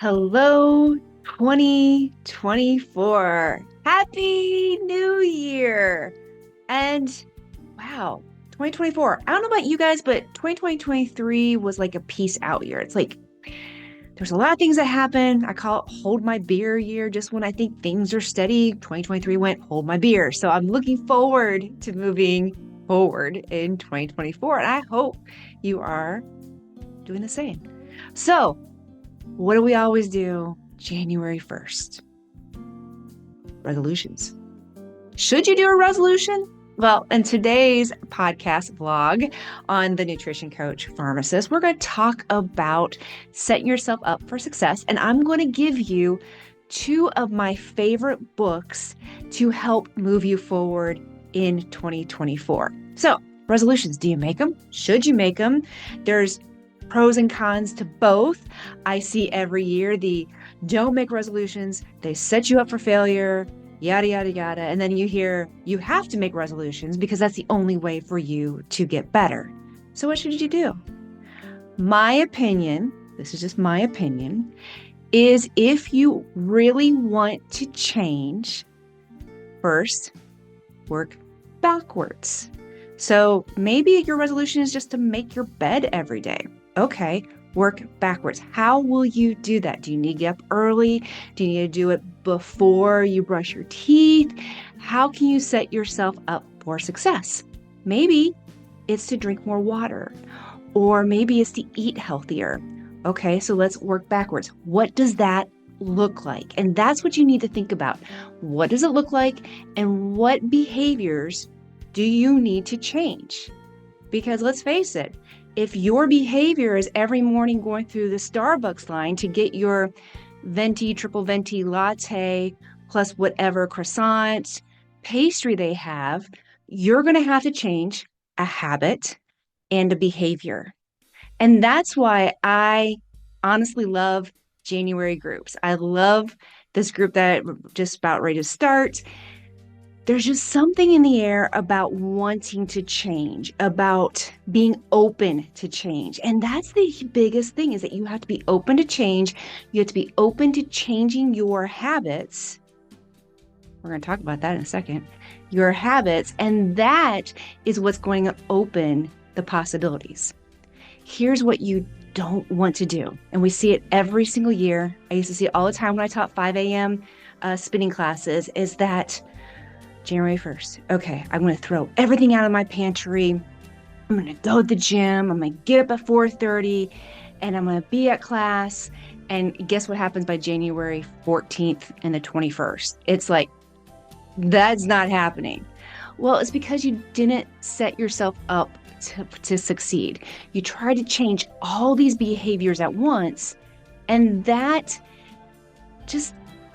Hello, 2024. Happy New Year. And wow, 2024. I don't know about you guys, but 2023 was like a peace out year. It's like there's a lot of things that happen. I call it hold my beer year. Just when I think things are steady, 2023 went hold my beer. So I'm looking forward to moving forward in 2024. And I hope you are doing the same. So, what do we always do January 1st? Resolutions. Should you do a resolution? Well, in today's podcast vlog on the Nutrition Coach Pharmacist, we're going to talk about setting yourself up for success. And I'm going to give you two of my favorite books to help move you forward in 2024. So, resolutions, do you make them? Should you make them? There's pros and cons to both. I see every year the don't make resolutions, they set you up for failure, yada, yada, yada. And then you hear you have to make resolutions because that's the only way for you to get better. So what should you do? My opinion, this is just my opinion, is if you really want to change, first, work backwards. So maybe your resolution is just to make your bed every day. Okay, work backwards. How will you do that? Do you need to get up early? Do you need to do it before you brush your teeth? How can you set yourself up for success? Maybe it's to drink more water, or maybe it's to eat healthier. Okay, so let's work backwards. What does that look like? And that's what you need to think about. What does it look like, and what behaviors do you need to change? Because let's face it, if your behavior is every morning going through the Starbucks line to get your venti, triple venti latte, plus whatever croissant pastry they have, you're going to have to change a habit and a behavior. And that's why I honestly love January groups. I love this group that just about ready to start. There's just something in the air about wanting to change, about being open to change. And that's the biggest thing, is that you have to be open to change. You have to be open to changing your habits. We're going to talk about that in a second. Your habits. And that is what's going to open the possibilities. Here's what you don't want to do. And we see it every single year. I used to see it all the time when I taught 5 a.m. Spinning classes, is that January 1st. Okay, I'm going to throw everything out of my pantry. I'm going to go to the gym. I'm going to get up at 4:30 and I'm going to be at class. And guess what happens by January 14th and the 21st? It's like, that's not happening. Well, it's because you didn't set yourself up to succeed. You tried to change all these behaviors at once, and that just,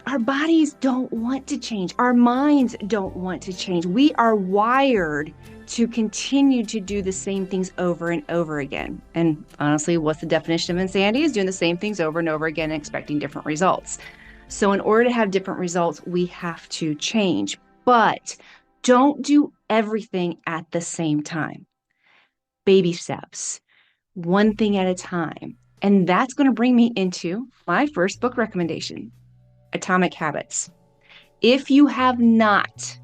our bodies don't want to change. Our minds don't want to change. We are wired to continue to do the same things over and over again. And honestly, what's the definition of insanity? Is doing the same things over and over again and expecting different results. So in order to have different results, we have to change. But don't do everything at the same time. Baby steps, one thing at a time. And that's going to bring me into my first book recommendation, Atomic Habits. If you have not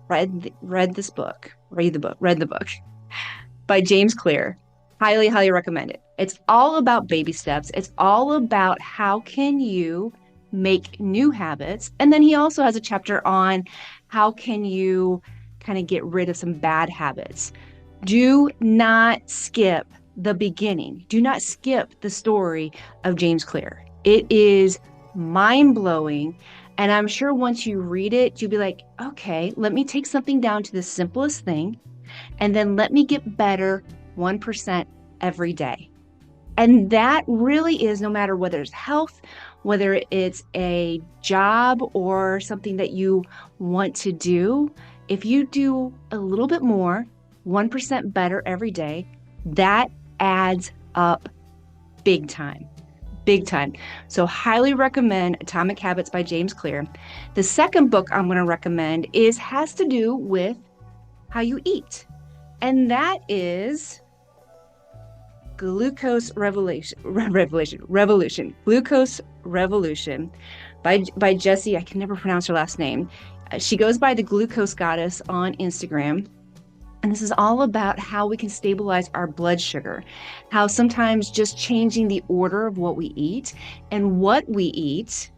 read the book by James Clear, highly, highly recommend it. It's all about baby steps. It's all about how can you make new habits. And then he also has a chapter on how can you kind of get rid of some bad habits. Do not skip the beginning. Do not skip the story of James Clear. It is mind-blowing. And I'm sure once you read it, you'll be like, okay, let me take something down to the simplest thing, and then let me get better 1% every day. And that really is, no matter whether it's health, whether it's a job or something that you want to do, if you do a little bit more, 1% better every day, that adds up big time. Big time. So highly recommend Atomic Habits by James Clear. The second book I'm going to recommend has to do with how you eat. And that is Glucose Glucose Revolution by Jessie. I can never pronounce her last name. She goes by the Glucose Goddess on Instagram. And this is all about how we can stabilize our blood sugar, how sometimes just changing the order of what we eat and what we eat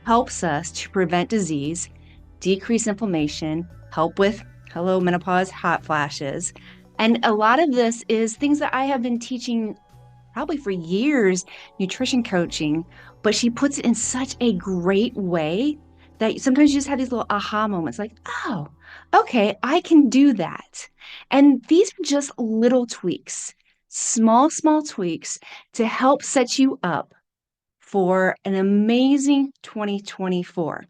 helps us to prevent disease, decrease inflammation, help with, hello, menopause, hot flashes. And a lot of this is things that I have been teaching probably for years, nutrition coaching, but she puts it in such a great way that sometimes you just have these little aha moments like, oh, okay, I can do that. And these are just little tweaks, small tweaks to help set you up for an amazing 2024.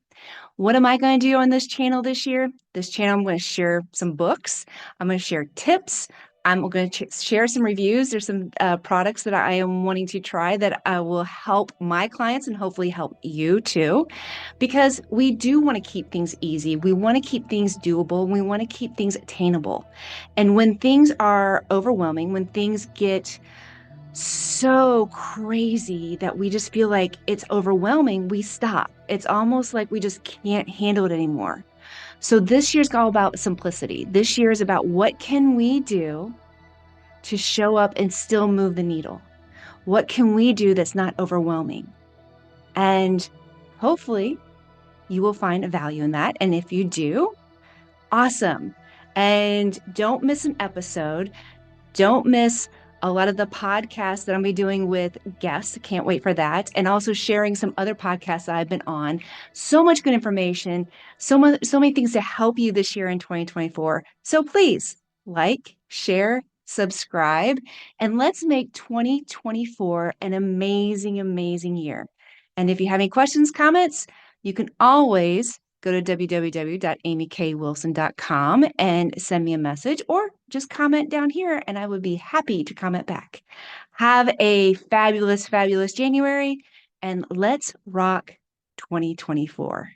What am I going to do on this channel this year? This channel, I'm going to share some books. I'm going to share tips. I'm going to share some reviews. There's some products that I am wanting to try that will help my clients and hopefully help you too, because we do want to keep things easy. We want to keep things doable. We want to keep things attainable. And when things are overwhelming, when things get so crazy that we just feel like it's overwhelming, we stop. It's almost like we just can't handle it anymore. So this year's all about simplicity. This year is about what can we do to show up and still move the needle? What can we do that's not overwhelming? And hopefully you will find a value in that. And if you do, awesome. And don't miss an episode. Don't miss a lot of the podcasts that I'll be doing with guests. Can't wait for that. And also sharing some other podcasts that I've been on. So much good information, so many things to help you this year in 2024. So please like, share, subscribe, and let's make 2024 an amazing, amazing year. And if you have any questions, comments, you can always go to www.amykwilson.com and send me a message or just comment down here and I would be happy to comment back. Have a fabulous, fabulous January and let's rock 2024.